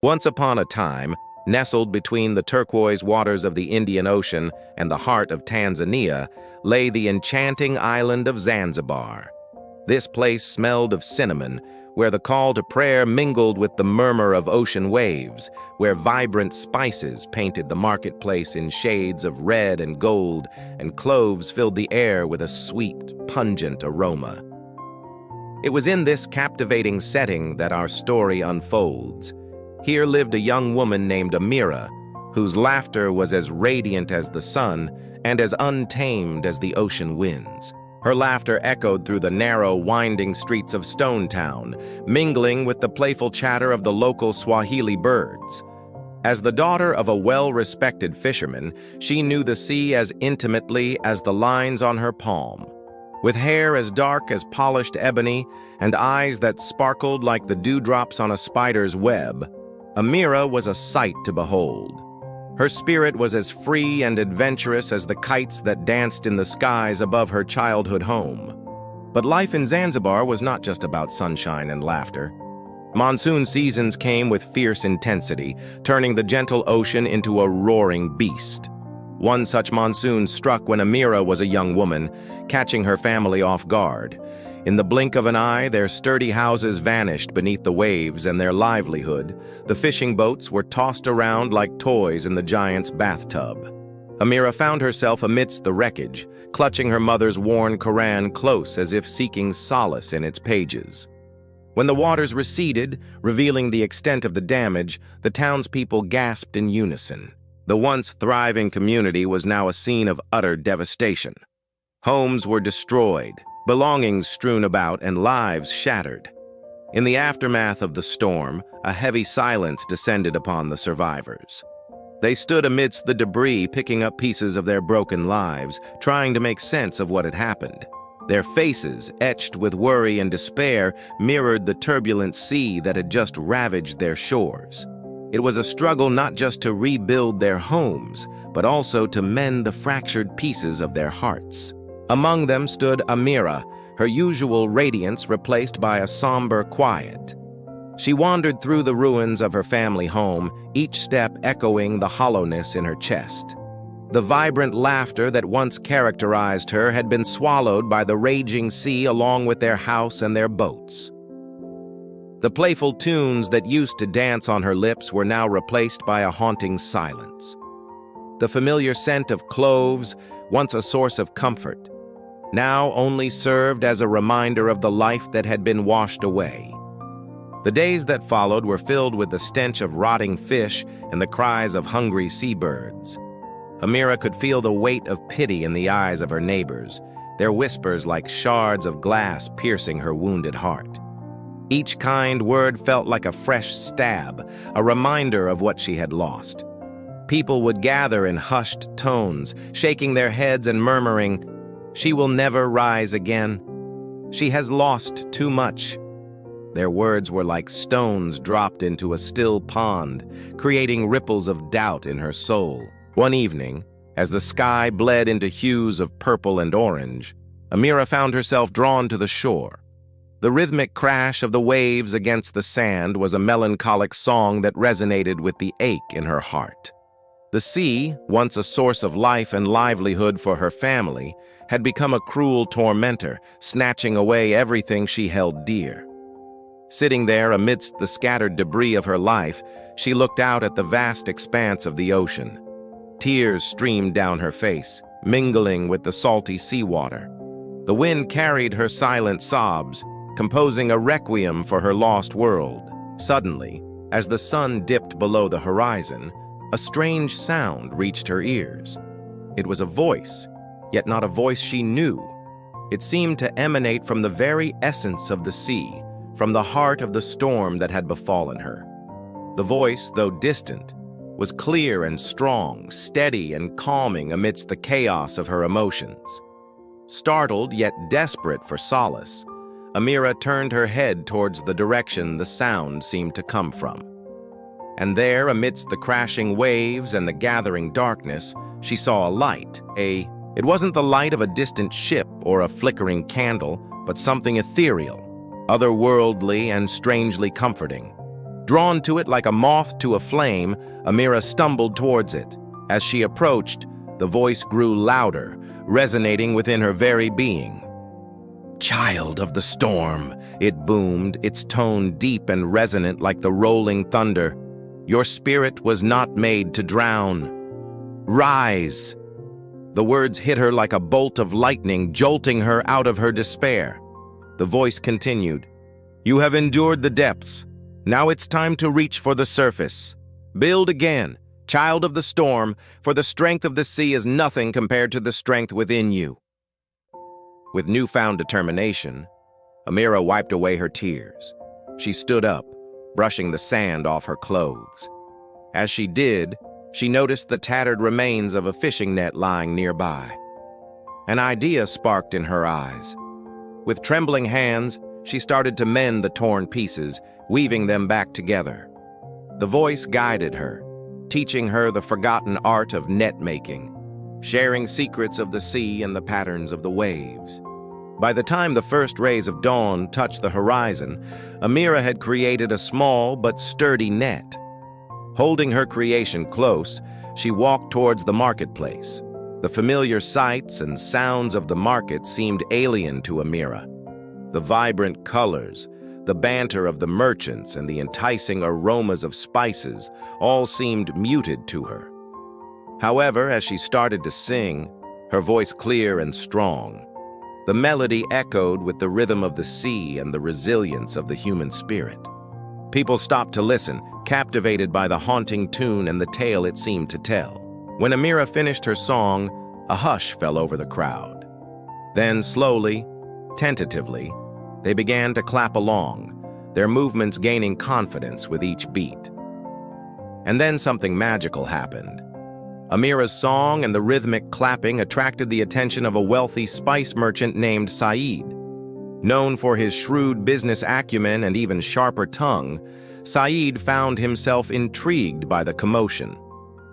Once upon a time, nestled between the turquoise waters of the Indian Ocean and the heart of Tanzania, lay the enchanting island of Zanzibar. This place smelled of cinnamon, where the call to prayer mingled with the murmur of ocean waves, where vibrant spices painted the marketplace in shades of red and gold, and cloves filled the air with a sweet, pungent aroma. It was in this captivating setting that our story unfolds. Here lived a young woman named Amira, whose laughter was as radiant as the sun and as untamed as the ocean winds. Her laughter echoed through the narrow, winding streets of Stone Town, mingling with the playful chatter of the local Swahili birds. As the daughter of a well-respected fisherman, she knew the sea as intimately as the lines on her palm. With hair as dark as polished ebony and eyes that sparkled like the dewdrops on a spider's web, Amira was a sight to behold. Her spirit was as free and adventurous as the kites that danced in the skies above her childhood home. But life in Zanzibar was not just about sunshine and laughter. Monsoon seasons came with fierce intensity, turning the gentle ocean into a roaring beast. One such monsoon struck when Amira was a young woman, catching her family off guard. In the blink of an eye, their sturdy houses vanished beneath the waves and their livelihood. The fishing boats were tossed around like toys in the giant's bathtub. Amira found herself amidst the wreckage, clutching her mother's worn Koran close as if seeking solace in its pages. When the waters receded, revealing the extent of the damage, the townspeople gasped in unison. The once thriving community was now a scene of utter devastation. Homes were destroyed, belongings strewn about, and lives shattered. In the aftermath of the storm, a heavy silence descended upon the survivors. They stood amidst the debris, picking up pieces of their broken lives, trying to make sense of what had happened. Their faces, etched with worry and despair, mirrored the turbulent sea that had just ravaged their shores. It was a struggle not just to rebuild their homes, but also to mend the fractured pieces of their hearts. Among them stood Amira, her usual radiance replaced by a somber quiet. She wandered through the ruins of her family home, each step echoing the hollowness in her chest. The vibrant laughter that once characterized her had been swallowed by the raging sea along with their house and their boats. The playful tunes that used to dance on her lips were now replaced by a haunting silence. The familiar scent of cloves, once a source of comfort, now only served as a reminder of the life that had been washed away. The days that followed were filled with the stench of rotting fish and the cries of hungry seabirds. Amira could feel the weight of pity in the eyes of her neighbors, their whispers like shards of glass piercing her wounded heart. Each kind word felt like a fresh stab, a reminder of what she had lost. People would gather in hushed tones, shaking their heads and murmuring, "She will never rise again. She has lost too much." Their words were like stones dropped into a still pond, creating ripples of doubt in her soul. One evening, as the sky bled into hues of purple and orange, Amira found herself drawn to the shore. The rhythmic crash of the waves against the sand was a melancholic song that resonated with the ache in her heart. The sea, once a source of life and livelihood for her family, had become a cruel tormentor, snatching away everything she held dear. Sitting there amidst the scattered debris of her life, she looked out at the vast expanse of the ocean. Tears streamed down her face, mingling with the salty seawater. The wind carried her silent sobs, composing a requiem for her lost world. Suddenly, as the sun dipped below the horizon, a strange sound reached her ears. It was a voice, yet not a voice she knew. It seemed to emanate from the very essence of the sea, from the heart of the storm that had befallen her. The voice, though distant, was clear and strong, steady and calming amidst the chaos of her emotions. Startled yet desperate for solace, Amira turned her head towards the direction the sound seemed to come from. And there, amidst the crashing waves and the gathering darkness, she saw a light. It wasn't the light of a distant ship or a flickering candle, but something ethereal, otherworldly and strangely comforting. Drawn to it like a moth to a flame, Amira stumbled towards it. As she approached, the voice grew louder, resonating within her very being. "Child of the storm," it boomed, its tone deep and resonant like the rolling thunder. "Your spirit was not made to drown. Rise." The words hit her like a bolt of lightning, jolting her out of her despair. The voice continued, "You have endured the depths. Now it's time to reach for the surface. Build again, child of the storm, for the strength of the sea is nothing compared to the strength within you." With newfound determination, Amira wiped away her tears. She stood up, brushing the sand off her clothes. As she did, she noticed the tattered remains of a fishing net lying nearby. An idea sparked in her eyes. With trembling hands, she started to mend the torn pieces, weaving them back together. The voice guided her, teaching her the forgotten art of net making, sharing secrets of the sea and the patterns of the waves. By the time the first rays of dawn touched the horizon, Amira had created a small but sturdy net. Holding her creation close, she walked towards the marketplace. The familiar sights and sounds of the market seemed alien to Amira. The vibrant colors, the banter of the merchants, and the enticing aromas of spices all seemed muted to her. However, as she started to sing, her voice clear and strong, the melody echoed with the rhythm of the sea and the resilience of the human spirit. People stopped to listen, captivated by the haunting tune and the tale it seemed to tell. When Amira finished her song, a hush fell over the crowd. Then slowly, tentatively, they began to clap along, their movements gaining confidence with each beat. And then something magical happened. Amira's song and the rhythmic clapping attracted the attention of a wealthy spice merchant named Saeed. Known for his shrewd business acumen and even sharper tongue, Saeed found himself intrigued by the commotion.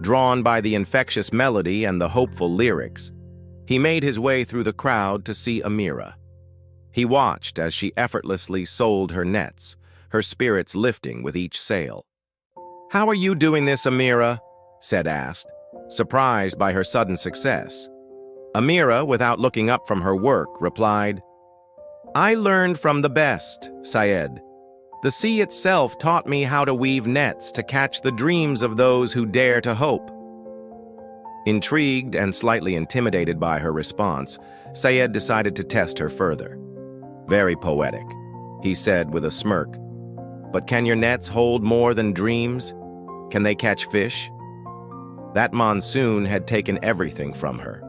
Drawn by the infectious melody and the hopeful lyrics, he made his way through the crowd to see Amira. He watched as she effortlessly sold her nets, her spirits lifting with each sale. "How are you doing this, Amira?" Said asked, surprised by her sudden success. Amira, without looking up from her work, replied, "I learned from the best, Syed. The sea itself taught me how to weave nets to catch the dreams of those who dare to hope." Intrigued and slightly intimidated by her response, Syed decided to test her further. "Very poetic," he said with a smirk. "But can your nets hold more than dreams? Can they catch fish?" That monsoon had taken everything from her.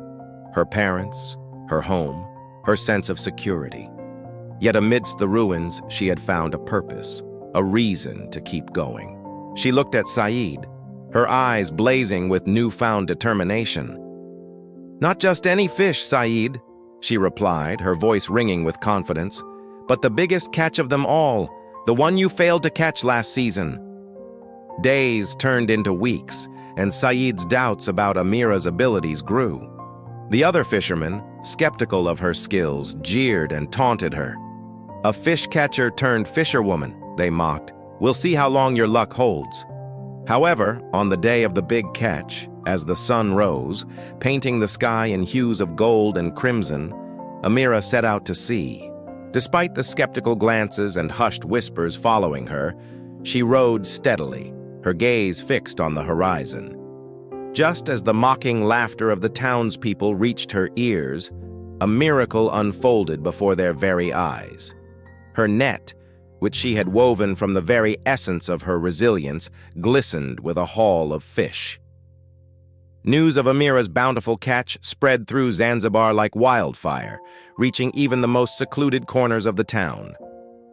Her parents, her home, her sense of security. Yet amidst the ruins, she had found a purpose, a reason to keep going. She looked at Saeed, her eyes blazing with newfound determination. "Not just any fish, Saeed," she replied, her voice ringing with confidence, "but the biggest catch of them all, the one you failed to catch last season." Days turned into weeks, and Saeed's doubts about Amira's abilities grew. The other fishermen, skeptical of her skills, jeered and taunted her. "A fish catcher turned fisherwoman," they mocked. "We'll see how long your luck holds." However, on the day of the big catch, as the sun rose, painting the sky in hues of gold and crimson, Amira set out to sea. Despite the skeptical glances and hushed whispers following her, she rowed steadily, her gaze fixed on the horizon. Just as the mocking laughter of the townspeople reached her ears, a miracle unfolded before their very eyes. Her net, which she had woven from the very essence of her resilience, glistened with a haul of fish. News of Amira's bountiful catch spread through Zanzibar like wildfire, reaching even the most secluded corners of the town.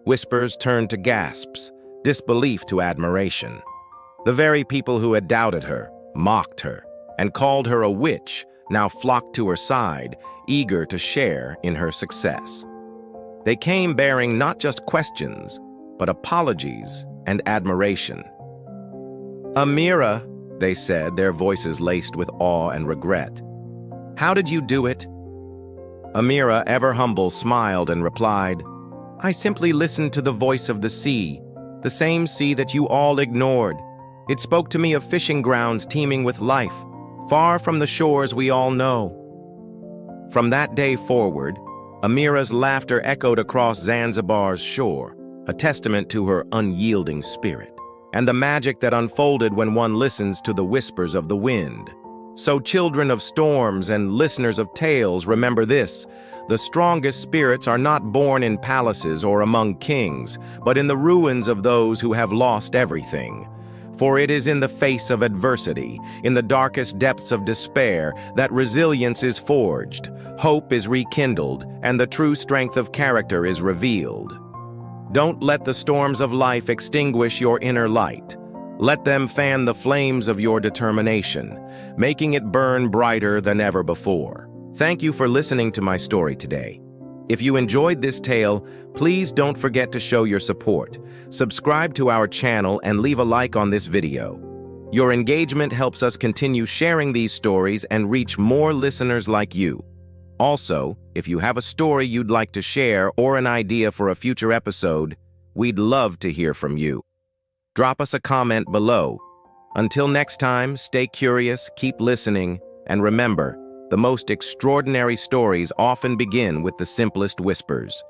Whispers turned to gasps, disbelief to admiration. The very people who had doubted her, mocked her, and called her a witch now flocked to her side, eager to share in her success. They came bearing not just questions, but apologies and admiration. "Amira," they said, their voices laced with awe and regret, "how did you do it?" Amira, ever humble, smiled and replied, "I simply listened to the voice of the sea. the same sea that you all ignored. It spoke to me of fishing grounds teeming with life, far from the shores we all know. From that day forward, Amira's laughter echoed across Zanzibar's shore, a testament to her unyielding spirit, and the magic that unfolded when one listens to the whispers of the wind. So children of storms and listeners of tales, remember this: the strongest spirits are not born in palaces or among kings, but in the ruins of those who have lost everything. For it is in the face of adversity, in the darkest depths of despair, that resilience is forged, hope is rekindled, and the true strength of character is revealed. Don't let the storms of life extinguish your inner light. Let them fan the flames of your determination, making it burn brighter than ever before. Thank you for listening to my story today. If you enjoyed this tale, please don't forget to show your support. Subscribe to our channel and leave a like on this video. Your engagement helps us continue sharing these stories and reach more listeners like you. Also, if you have a story you'd like to share or an idea for a future episode, we'd love to hear from you. Drop us a comment below. Until next time, stay curious, keep listening, and remember, the most extraordinary stories often begin with the simplest whispers.